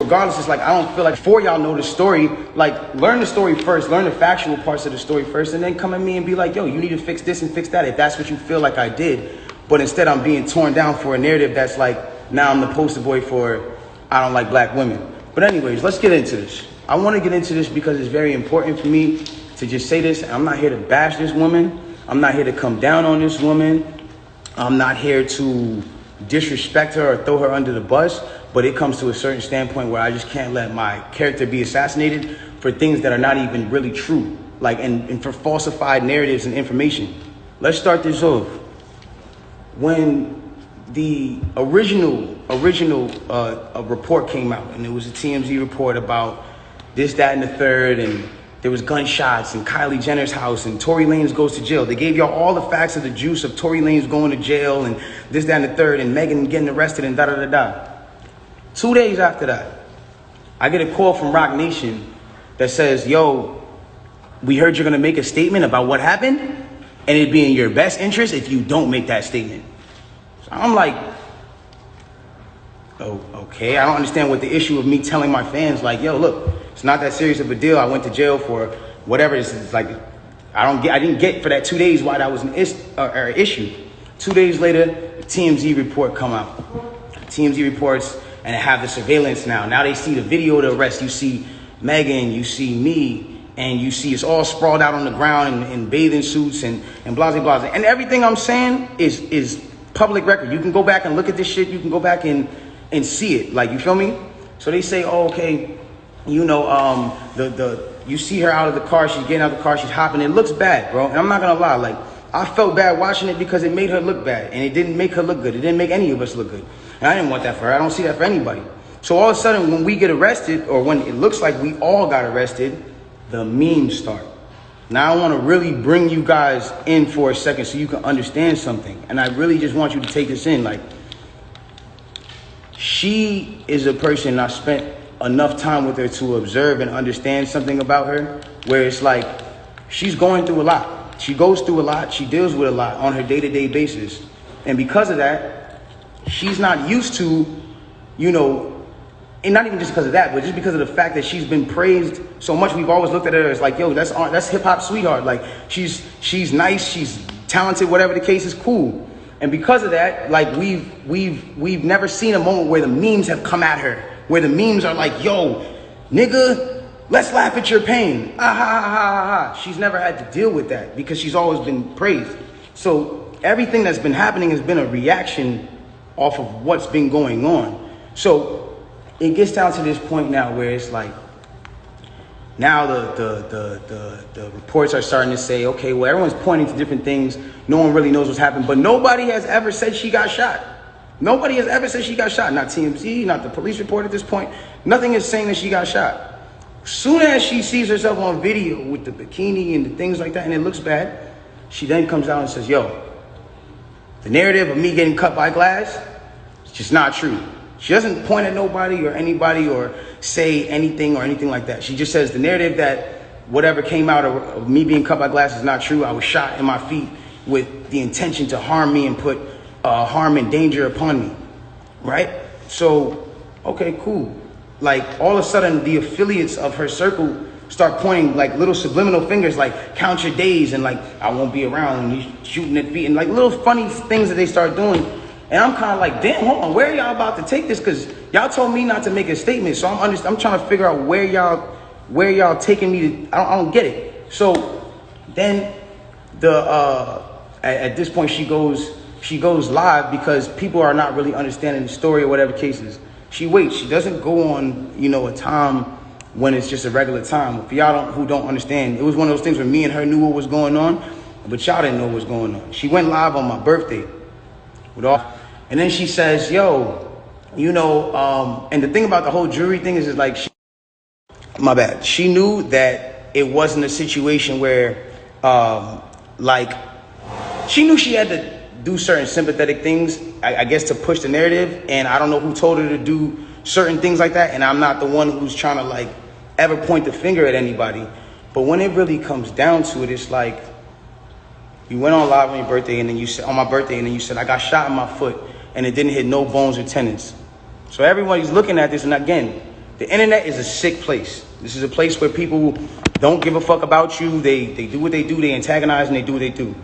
Regardless, it's like, I don't feel like before y'all know the story, like learn the story first, learn the factual parts of the story first, and then come at me and be like, yo, you need to fix this and fix that if that's what you feel like I did. But instead I'm being torn down for a narrative that's like, now I'm the poster boy for I don't like black women. But anyways, let's get into this. I want to get into this because it's very important for me to just say this. I'm not here to bash this woman. I'm not here to come down on this woman. I'm not here to disrespect her or throw her under the bus, but it comes to a certain standpoint where I just can't let my character be assassinated for things that are not even really true, like and for falsified narratives and information. Let's start this off. When the original report came out, and it was a TMZ report about this, that, and the third, and there was gunshots in Kylie Jenner's house, and Tory Lanez goes to jail. They gave y'all all the facts of the juice of Tory Lanez going to jail, and this, that, and the third, and Megan getting arrested, and da-da-da-da. 2 days after that, I get a call from Rock Nation that says, yo, we heard you're gonna make a statement about what happened, and it'd be in your best interest if you don't make that statement. So I'm like, oh, okay, I don't understand what the issue of me telling my fans, like, yo, look, it's not that serious of a deal. I went to jail for whatever. It's like, I didn't get for that 2 days why that was an issue. 2 days later, the TMZ report come out. TMZ reports, and they have the surveillance now. Now they see the video of the arrest. You see Megan, you see me, and you see it's all sprawled out on the ground in bathing suits and blah, blah, blah. And everything I'm saying is public record. You can go back and look at this shit. You can go back and see it. Like, you feel me? So they say, oh, okay, you know, you see her out of the car. She's getting out of the car. She's hopping. It looks bad, bro. And I'm not going to lie. Like, I felt bad watching it because it made her look bad. And it didn't make her look good. It didn't make any of us look good. And I didn't want that for her. I don't see that for anybody. So all of a sudden, when we get arrested, or when it looks like we all got arrested, the memes start. Now I want to really bring you guys in for a second so you can understand something. And I really just want you to take this in. Like, she is a person I spent enough time with her to observe and understand something about her, where it's like she's going through a lot. She goes through a lot. She deals with a lot on her day-to-day basis. And because of that, she's not used to, you know, and not even just because of that, but just because of the fact that she's been praised so much. We've always looked at her as like, yo, that's hip-hop sweetheart. Like, she's nice, she's talented, whatever the case is, cool. And because of that, like, we've never seen a moment where the memes have come at her, where the memes are like, yo, nigga, let's laugh at your pain. Ah, ha, ha, ha, ha. She's never had to deal with that because she's always been praised. So everything that's been happening has been a reaction off of what's been going on. So it gets down to this point now where it's like, now the reports are starting to say, okay, well, everyone's pointing to different things. No one really knows what's happened, but nobody has ever said she got shot. Nobody has ever said she got shot. Not TMZ, not the police report at this point. Nothing is saying that she got shot. Soon as she sees herself on video with the bikini and the things like that, and it looks bad, she then comes out and says, yo, the narrative of me getting cut by glass, it's just not true. She doesn't point at nobody or anybody or say anything or anything like that. She just says the narrative that whatever came out of me being cut by glass is not true. I was shot in my feet with the intention to harm me and put harm and danger upon me, right? So, okay, cool. Like, all of a sudden, the affiliates of her circle start pointing like little subliminal fingers, like count your days, and like, I won't be around, and you shooting at feet, and like little funny things that they start doing. And I'm kind of like, damn, hold on, where are y'all about to take this? Because y'all told me not to make a statement, so I'm trying to figure out where y'all taking me to. I don't get it. So then at this point she goes live because people are not really understanding the story or whatever cases. She waits. She doesn't go on, you know, a time when it's just a regular time. For y'all who don't understand, it was one of those things where me and her knew what was going on, but y'all didn't know what was going on. She went live on my birthday and then she says, yo, you know, and the thing about the whole jury thing is like, my bad. She knew that it wasn't a situation where, like, she knew she had to do certain sympathetic things, I guess, to push the narrative. And I don't know who told her to do certain things like that. And I'm not the one who's trying to, like, ever point the finger at anybody. But when it really comes down to it, it's like, you went on live on your birthday, and then you said, on my birthday, and then you said, I got shot in my foot, and it didn't hit no bones or tendons. So everybody's looking at this, and again, The internet is a sick place. This is a place where people don't give a fuck about you. They do what they do. They antagonize and they do what they do.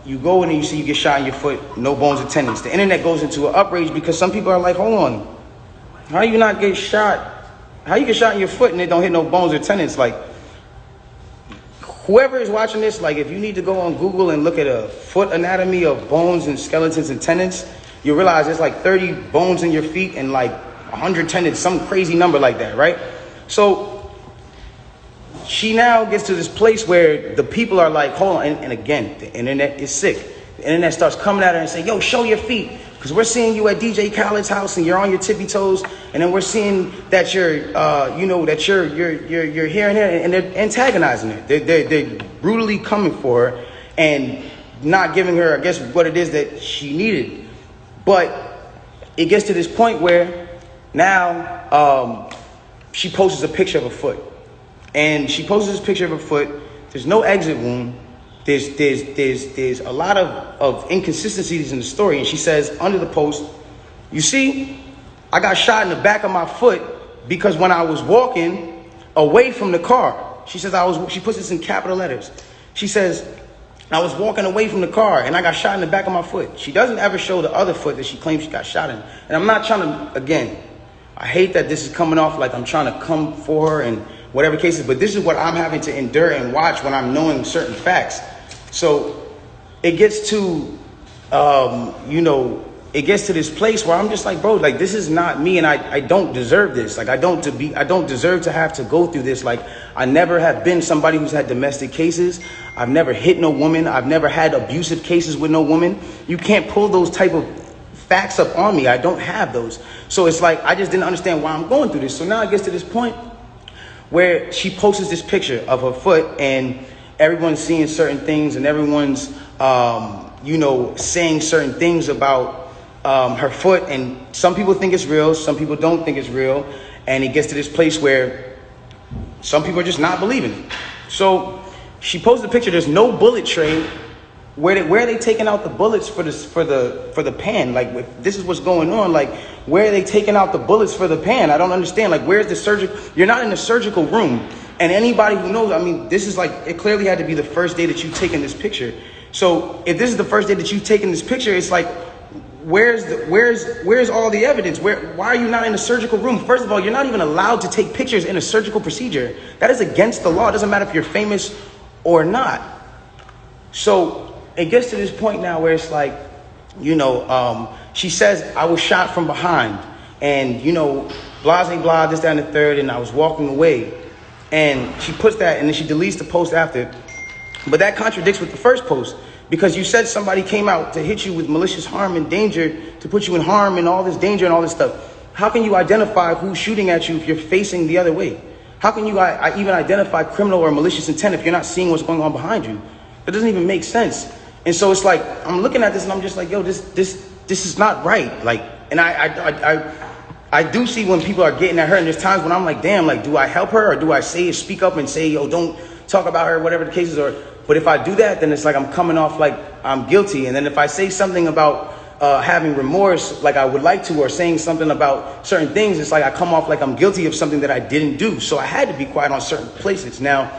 You go in and you see you get shot in your foot, no bones or tendons. The internet goes into an outrage because some people are like, hold on, how you not get shot? How you get shot in your foot and it don't hit no bones or tendons? Like, whoever is watching this, like, if you need to go on Google and look at a foot anatomy of bones and skeletons and tendons, you realize there's like 30 bones in your feet and like 100 tendons, some crazy number like that, right? So she now gets to this place where the people are like, hold on, and again, the internet is sick. The internet starts coming at her and saying, yo, show your feet, because we're seeing you at DJ Khaled's house and you're on your tippy toes, and then we're seeing that you're, you're here and there, and they're antagonizing her. They're brutally coming for her and not giving her, I guess, what it is that she needed. But it gets to this point where now she posts a picture of a foot. And she posts this picture of her foot. There's no exit wound. There's a lot of inconsistencies in the story. And she says under the post, you see, I got shot in the back of my foot because when I was walking away from the car, she says she puts this in capital letters. She says, I was walking away from the car and I got shot in the back of my foot. She doesn't ever show the other foot that she claims she got shot in. And I'm not trying to, again, I hate that this is coming off like I'm trying to come for her and whatever cases, but this is what I'm having to endure and watch when I'm knowing certain facts. So it gets to, it gets to this place where I'm just like, bro, like, this is not me, and I don't deserve this. Like, I don't deserve to have to go through this. Like, I never have been somebody who's had domestic cases. I've never hit no woman. I've never had abusive cases with no woman. You can't pull those type of facts up on me. I don't have those. So it's like, I just didn't understand why I'm going through this. So now it gets to this point where she posts this picture of her foot and everyone's seeing certain things and everyone's, saying certain things about her foot. And some people think it's real. Some people don't think it's real. And it gets to this place where some people are just not believing it. So she posted a picture. There's no bullet tray. Where are they taking out the bullets for the pan? Like, this is what's going on. Like, where are they taking out the bullets for the pan? I don't understand. Like, where's the surgical? You're not in the surgical room. And anybody who knows, I mean, this is like, it clearly had to be the first day that you've taken this picture. So if this is the first day that you've taken this picture, it's like, where's all the evidence? Why are you not in the surgical room? First of all, you're not even allowed to take pictures in a surgical procedure. That is against the law. It doesn't matter if you're famous or not. So it gets to this point now where it's like, she says, I was shot from behind and, blah, blah, blah, this, that, and the third, and I was walking away. And she puts that and then she deletes the post after. But that contradicts with the first post, because you said somebody came out to hit you with malicious harm and danger, to put you in harm and all this danger and all this stuff. How can you identify who's shooting at you if you're facing the other way? How can you even identify criminal or malicious intent if you're not seeing what's going on behind you? That doesn't even make sense. And so it's like, I'm looking at this and I'm just like, yo, this is not right. Like, and I do see when people are getting at her, and there's times when I'm like, damn, like, do I help her or do I speak up and say, yo, don't talk about her, whatever the case is? But if I do that, then it's like I'm coming off like I'm guilty. And then if I say something about having remorse, like I would like to, or saying something about certain things, it's like I come off like I'm guilty of something that I didn't do. So I had to be quiet on certain places. Now,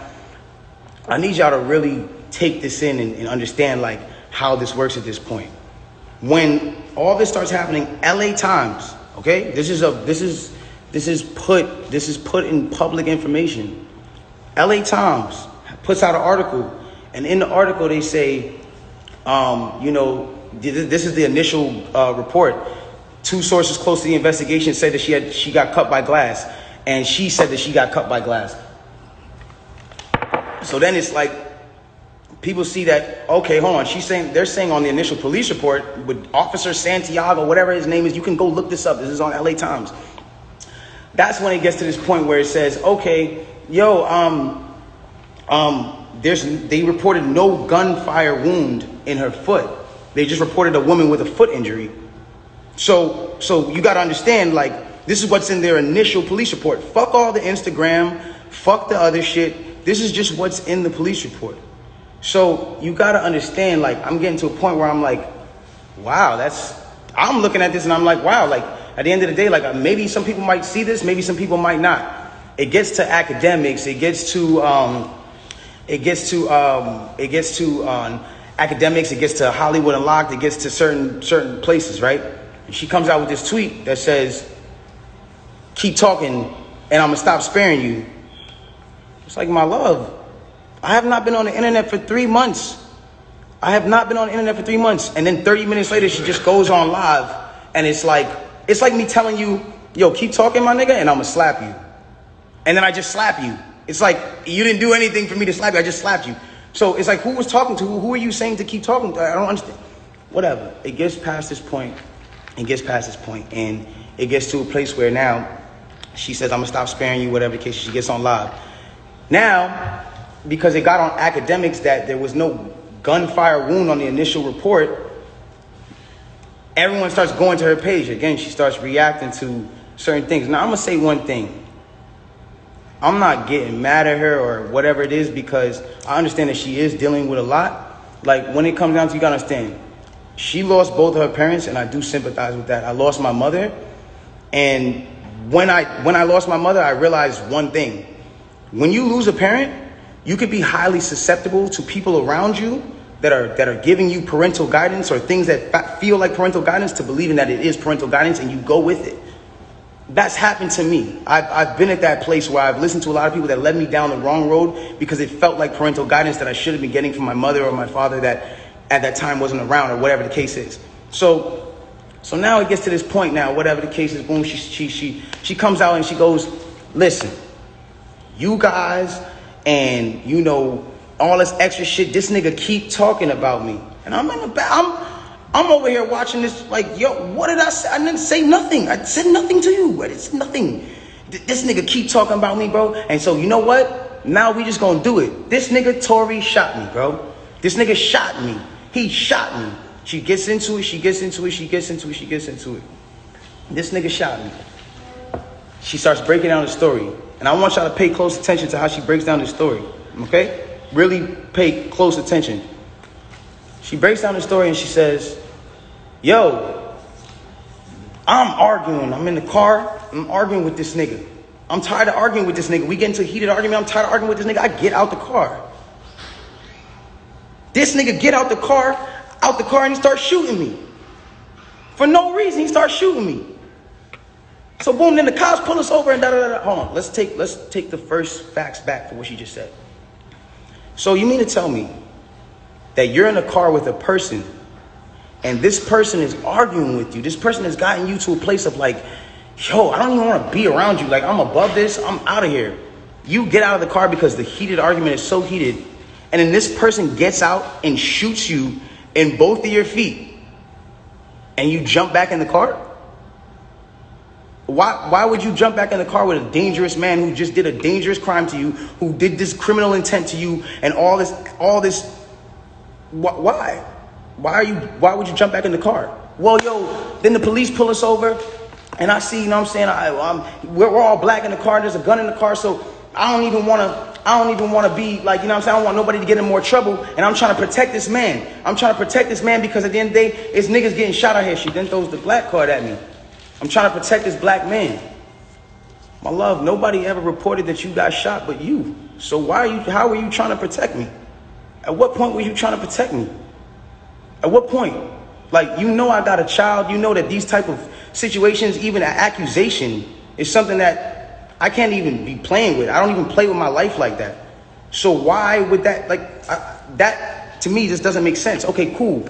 I need y'all to really take this in and understand like how this works at this point. When all this starts happening, LA Times, okay, this is put in public information. LA Times puts out an article, and in the article they say, this is the initial report. Two sources close to the investigation said that she got cut by glass, and she said that she got cut by glass. So then it's like, people see that, okay, hold on. They're saying on the initial police report with Officer Santiago, whatever his name is, you can go look this up. This is on LA Times. That's when it gets to this point where it says, okay, yo, they reported no gunfire wound in her foot. They just reported a woman with a foot injury. So you got to understand, like, this is what's in their initial police report. Fuck all the Instagram, fuck the other shit. This is just what's in the police report. So you got to understand, like, I'm getting to a point where I'm like, wow, I'm looking at this and I'm like, wow, like, At the end of the day, like maybe some people might see this, maybe some people might not. It gets to academics. It gets to academics. It gets to Hollywood Unlocked. It gets to certain places, right? And she comes out with this tweet that says, "Keep talking, and I'm gonna stop sparing you." It's like, my love, I have not been on the internet for 3 months. I have not been on the internet for 3 months. And then 30 minutes later, she just goes on live. And it's like me telling you, yo, keep talking, my nigga, and I'm gonna slap you. And then I just slap you. It's like, you didn't do anything for me to slap you. I just slapped you. So it's like, who was talking to who? Who are you saying to keep talking to? I don't understand. Whatever. It gets past this point. And it gets to a place where now she says, I'm gonna stop sparing you, whatever the case. She gets on live. Now, because it got on academics that there was no gunfire wound on the initial report, everyone starts going to her page. Again, she starts reacting to certain things. Now, I'm going to say one thing. I'm not getting mad at her or whatever it is, because I understand that she is dealing with a lot. Like, when it comes down to, you got to understand, she lost both of her parents, and I do sympathize with that. I lost my mother, and when I lost my mother, I realized one thing. When you lose a parent, you could be highly susceptible to people around you that are giving you parental guidance or things that feel like parental guidance, to believing that it is parental guidance, and you go with it. That's happened to me. I've been at that place where I've listened to a lot of people that led me down the wrong road because it felt like parental guidance that I should have been getting from my mother or my father that at that time wasn't around, or whatever the case is. So now it gets to this point now, whatever the case is, boom, she comes out and she goes, listen, you guys and, you know, all this extra shit, this nigga keep talking about me. And I'm in the back, I'm over here watching this like, yo, what did I say? I didn't say nothing. I said nothing to you. It's nothing. This nigga keep talking about me, bro. And so, you know what? Now we just gonna do it. This nigga Tory shot me, bro. This nigga shot me. He shot me. She gets into it. This nigga shot me. She starts breaking down the story. And I want y'all to pay close attention to how she breaks down the story. Okay? Really pay close attention. She breaks down the story and she says, yo, I'm arguing. I'm in the car. I'm arguing with this nigga. I'm tired of arguing with this nigga. We get into a heated argument. I'm tired of arguing with this nigga. I get out the car. This nigga get out the car, and he starts shooting me. For no reason, he starts shooting me. So boom, then the cops pull us over and da-da-da-da. Hold on, let's take the first facts back for what she just said. So you mean to tell me that you're in a car with a person and this person is arguing with you? This person has gotten you to a place of like, yo, I don't even want to be around you. Like, I'm above this. I'm out of here. You get out of the car because the heated argument is so heated. And then this person gets out and shoots you in both of your feet. And you jump back in the car? Why would you jump back in the car with a dangerous man who just did a dangerous crime to you, who did this criminal intent to you, and all this? Why? Why would you jump back in the car? Well, yo, then the police pull us over, and I see, you know what I'm saying, we're all black in the car, there's a gun in the car, so I don't even want to be like, you know what I'm saying, I don't want nobody to get in more trouble, and I'm trying to protect this man. Because at the end of the day, it's niggas getting shot out here. She then throws the black card at me. I'm trying to protect this black man. My love, nobody ever reported that you got shot but you. So how are you trying to protect me? At what point were you trying to protect me? At what point? Like, you know I got a child. You know that these type of situations, even an accusation, is something that I can't even be playing with. I don't even play with my life like that. So why would that, that to me just doesn't make sense. Okay, cool.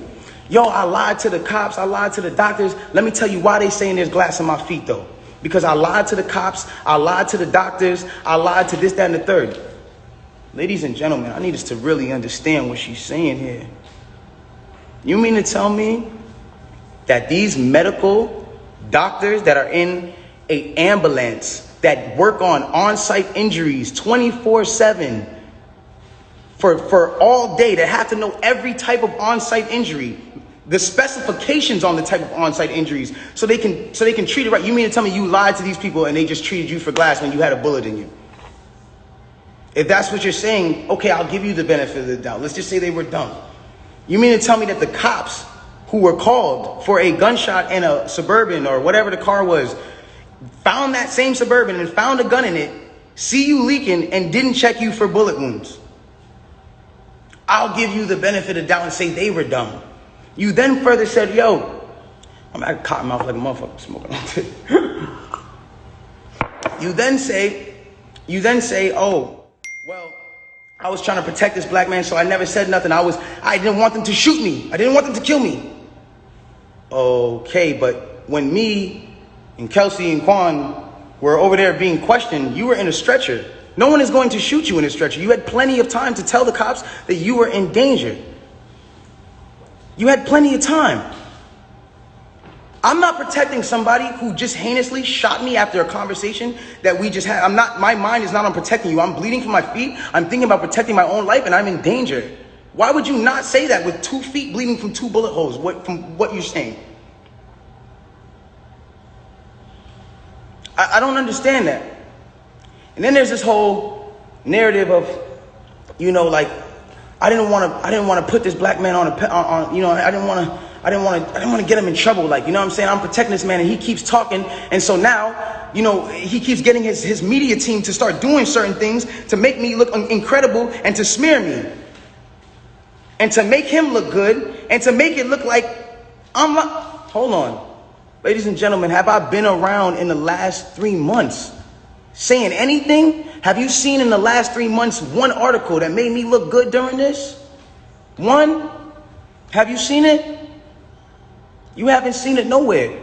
Yo, I lied to the cops. I lied to the doctors. Let me tell you why they saying there's glass in my feet, though. Because I lied to the cops. I lied to the doctors. I lied to this, that, and the third. Ladies and gentlemen, I need us to really understand what she's saying here. You mean to tell me that these medical doctors that are in an ambulance that work on-site injuries 24/7 for all day, that have to know every type of on-site injury, the specifications on the type of on-site injuries, so they can treat it right? You mean to tell me you lied to these people and they just treated you for glass when you had a bullet in you? If that's what you're saying, okay, I'll give you the benefit of the doubt. Let's just say they were dumb. You mean to tell me that the cops who were called for a gunshot in a Suburban or whatever the car was, found that same Suburban and found a gun in it, see you leaking and didn't check you for bullet wounds. I'll give you the benefit of doubt and say they were dumb. You then further said, yo, I'm at cotton mouth like a motherfucker smoking all day. You then say, oh, well, I was trying to protect this black man, so I never said nothing. I didn't want them to shoot me. I didn't want them to kill me. Okay, but when me and Kelsey and Quan were over there being questioned, you were in a stretcher. No one is going to shoot you in a stretcher. You had plenty of time to tell the cops that you were in danger. You had plenty of time. I'm not protecting somebody who just heinously shot me after a conversation that we just had. My mind is not on protecting you. I'm bleeding from my feet. I'm thinking about protecting my own life and I'm in danger. Why would you not say that with 2 feet bleeding from 2 bullet holes, from what you're saying? I don't understand that. And then there's this whole narrative of, you know, like, I didn't want to put this black man on you know, I didn't want to get him in trouble. Like, you know what I'm saying? I'm protecting this man and he keeps talking. And so now, you know, he keeps getting his media team to start doing certain things to make me look incredible and to smear me. And to make him look good and to make it look like I'm not. Hold on. Ladies and gentlemen, have I been around in the last 3 months saying anything? Have you seen in the last 3 months one article that made me look good during this? One? Have you seen it? You haven't seen it nowhere.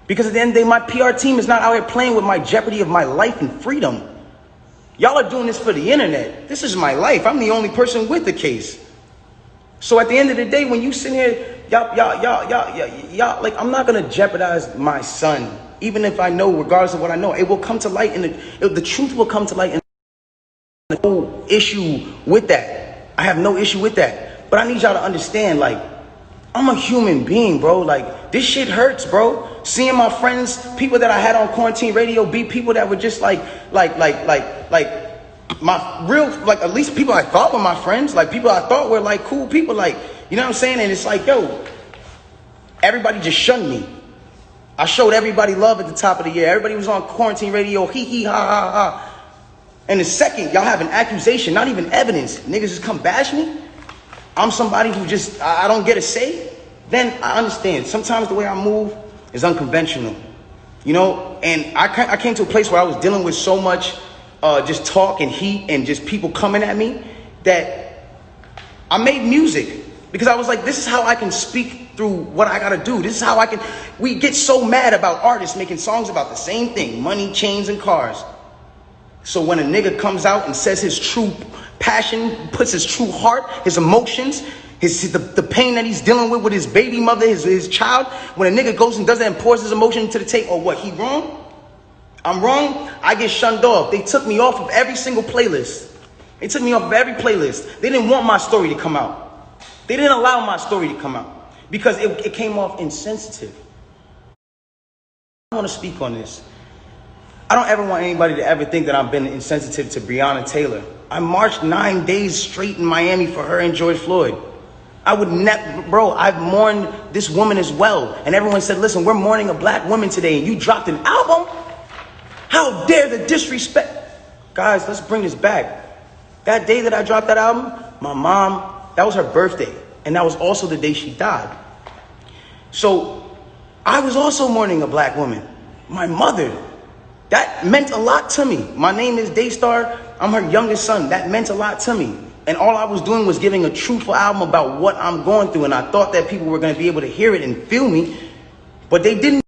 Because at the end of the day, my PR team is not out here playing with my jeopardy of my life and freedom. Y'all are doing this for the internet. This is my life. I'm the only person with the case. So at the end of the day, when you sit here, y'all, like, I'm not going to jeopardize my son. Even if I know, regardless of what I know, it will come to light, and the truth will come to light. And no issue with that. I have no issue with that. But I need y'all to understand, like, I'm a human being, bro. Like, this shit hurts, bro. Seeing my friends, people that I had on quarantine radio, be people that were just like my real, like, at least people I thought were my friends, like people I thought were like cool people, like, you know what I'm saying? And it's like, yo, everybody just shunned me. I showed everybody love at the top of the year. Everybody was on quarantine radio, hee hee ha ha ha. And the second y'all have an accusation, not even evidence, niggas just come bash me. I'm somebody who just, I don't get a say. Then I understand. Sometimes the way I move is unconventional, you know? And I came to a place where I was dealing with so much just talk and heat and just people coming at me that I made music because I was like, this is how I can speak through what I gotta do. This is how I can. We get so mad about artists making songs about the same thing: money, chains, and cars. So when a nigga comes out and says his true passion, puts his true heart, his emotions, the pain that he's dealing with his baby mother, his child, when a nigga goes and does that and pours his emotion into the tape, or what, he wrong? I'm wrong? I get shunned off. They took me off of every single playlist. They took me off of every playlist. They didn't want my story to come out. They didn't allow my story to come out because it came off insensitive. I want to speak on this. I don't ever want anybody to ever think that I've been insensitive to Breonna Taylor. I marched 9 days straight in Miami for her and George Floyd. I would never, bro, I've mourned this woman as well. And everyone said, listen, we're mourning a black woman today and you dropped an album? How dare the disrespect? Guys, let's bring this back. That day that I dropped that album, my mom, that was her birthday. And that was also the day she died. So I was also mourning a black woman. My mother. That meant a lot to me. My name is Daystar. I'm her youngest son. That meant a lot to me. And all I was doing was giving a truthful album about what I'm going through. And I thought that people were going to be able to hear it and feel me. But they didn't.